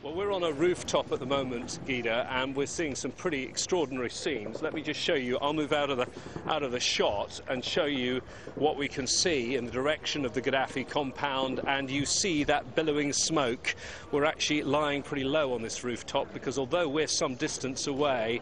Well, we're on a rooftop at the moment, Gita, and we're seeing some pretty extraordinary scenes. Let me just show you. I'll move out of the shot and show you what we can see in the direction of the Gaddafi compound. And you see that billowing smoke. We're actually lying pretty low on this rooftop because although we're some distance away,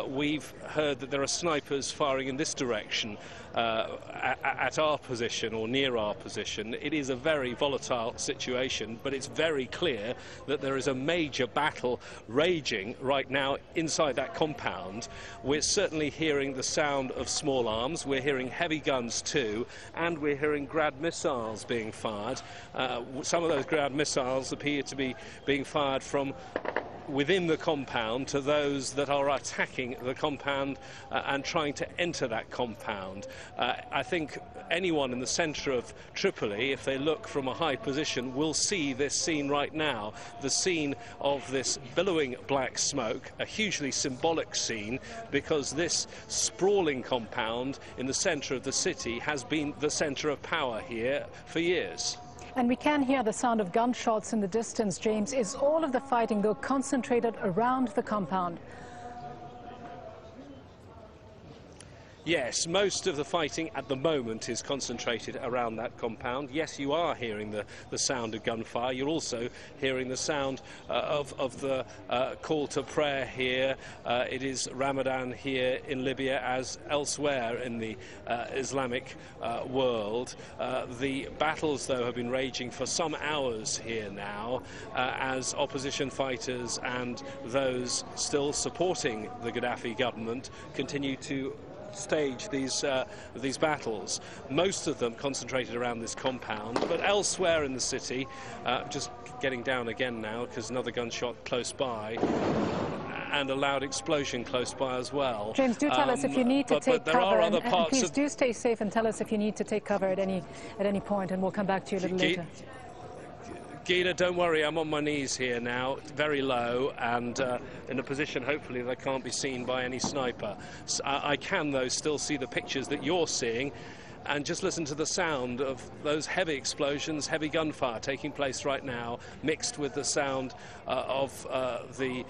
we've heard that there are snipers firing in this direction at our position or near our position. It is a very volatile situation, but it's very clear that there is a major battle raging right now inside that compound. We're certainly hearing the sound of small arms, we're hearing heavy guns too, and we're hearing Grad missiles being fired. Some of those Grad missiles appear to be being fired from within the compound to those that are attacking the compound and trying to enter that compound. I think anyone in the centre of Tripoli, if they look from a high position, will see this scene right now, the scene of this billowing black smoke, a hugely symbolic scene because this sprawling compound in the centre of the city has been the centre of power here for years. And we can hear the sound of gunshots in the distance, James. Is all of the fighting, though, concentrated around the compound? Yes, most of the fighting at the moment is concentrated around that compound. Yes, you are hearing the sound of gunfire. You're also hearing the sound of the call to prayer here. It is Ramadan here in Libya as elsewhere in the Islamic world. The battles, though, have been raging for some hours here now as opposition fighters and those still supporting the Gaddafi government continue to stage these battles, most of them concentrated around this compound, but elsewhere in the city, just getting down again now because another gunshot close by and a loud explosion close by as well. James, do tell us if you need to take cover, and please do stay safe and tell us if you need to take cover at any point, and we'll come back to you a little later. Gita, don't worry, I'm on my knees here now, very low, and in a position hopefully that I can't be seen by any sniper. So I can, though, still see the pictures that you're seeing, and just listen to the sound of those heavy explosions, heavy gunfire taking place right now, mixed with the sound of the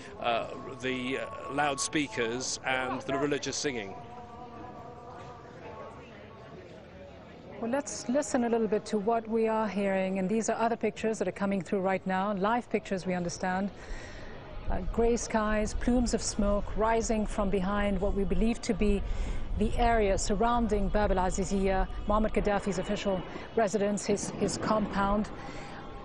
loudspeakers and the religious singing. Well, let's listen a little bit to what we are hearing, and these are other pictures that are coming through right now, live pictures, we understand. Grey skies, plumes of smoke rising from behind what we believe to be the area surrounding Bab al-Aziziyah, Muammar Gaddafi's official residence, his compound.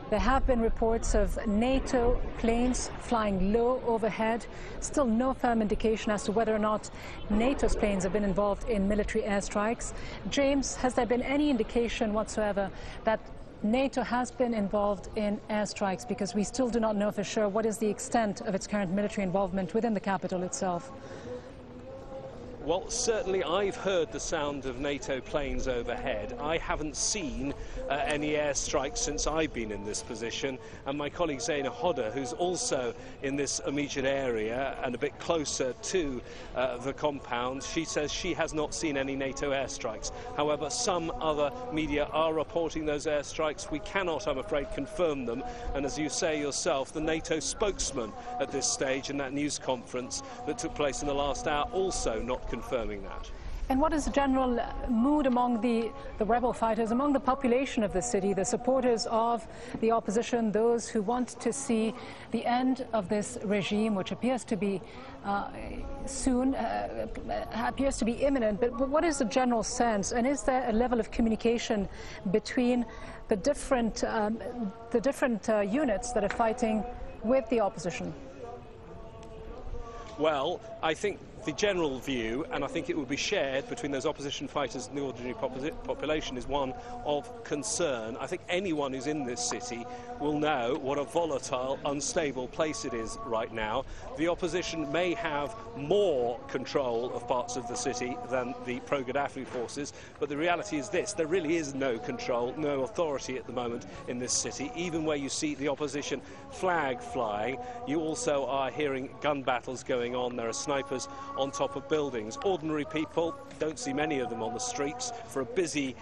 There have been reports of NATO planes flying low overhead. Still no firm indication as to whether or not NATO's planes have been involved in military airstrikes. James, has there been any indication whatsoever that NATO has been involved in airstrikes? Because we still do not know for sure what is the extent of its current military involvement within the capital itself. Well, certainly I've heard the sound of NATO planes overhead. I haven't seen any airstrikes since I've been in this position, and my colleague Zaina Hodder, who's also in this immediate area and a bit closer to the compound, she says she has not seen any NATO airstrikes. However, some other media are reporting those airstrikes. We cannot, I'm afraid, confirm them, and as you say yourself, the NATO spokesman at this stage in that news conference that took place in the last hour also not confirming that. And what is the general mood among the rebel fighters, among the population of the city, the supporters of the opposition, those who want to see the end of this regime, which appears to be soon, appears to be imminent? But what is the general sense, and is there a level of communication between the different units that are fighting with the opposition? Well, I think the general view, and I think it would be shared between those opposition fighters and the ordinary population, is one of concern. I think anyone who's in this city will know what a volatile, unstable place it is right now. The opposition may have more control of parts of the city than the pro-Gaddafi forces, but the reality is this: there really is no control, no authority at the moment in this city. Even where you see the opposition flag flying, you also are hearing gun battles going on. There are snipers on top of buildings. Ordinary people, don't see many of them on the streets. For a busy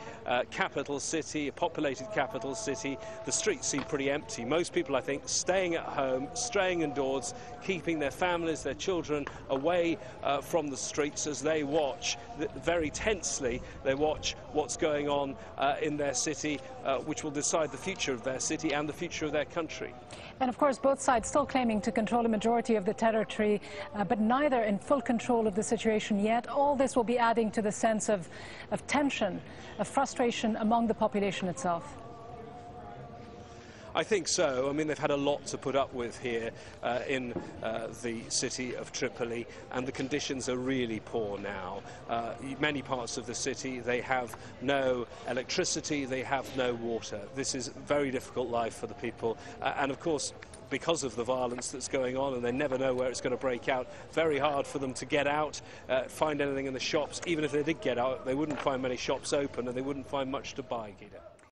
capital city, a populated capital city, the streets seem pretty empty. Most people, I think, staying at home, staying indoors, keeping their families, their children away from the streets as they watch, very tensely, they watch what's going on in their city, which will decide the future of their city and the future of their country. And of course, both sides still claiming to control a majority of the territory, but neither in full control of the situation yet. All this will be adding to the sense of tension, of frustration among the population itself. I think so. I mean, they've had a lot to put up with here in the city of Tripoli, and the conditions are really poor now. Many parts of the city, they have no electricity, they have no water. This is a very difficult life for the people, and of course, because of the violence that's going on, and they never know where it's going to break out, very hard for them to get out, find anything in the shops. Even if they did get out, they wouldn't find many shops open, and they wouldn't find much to buy, Gita.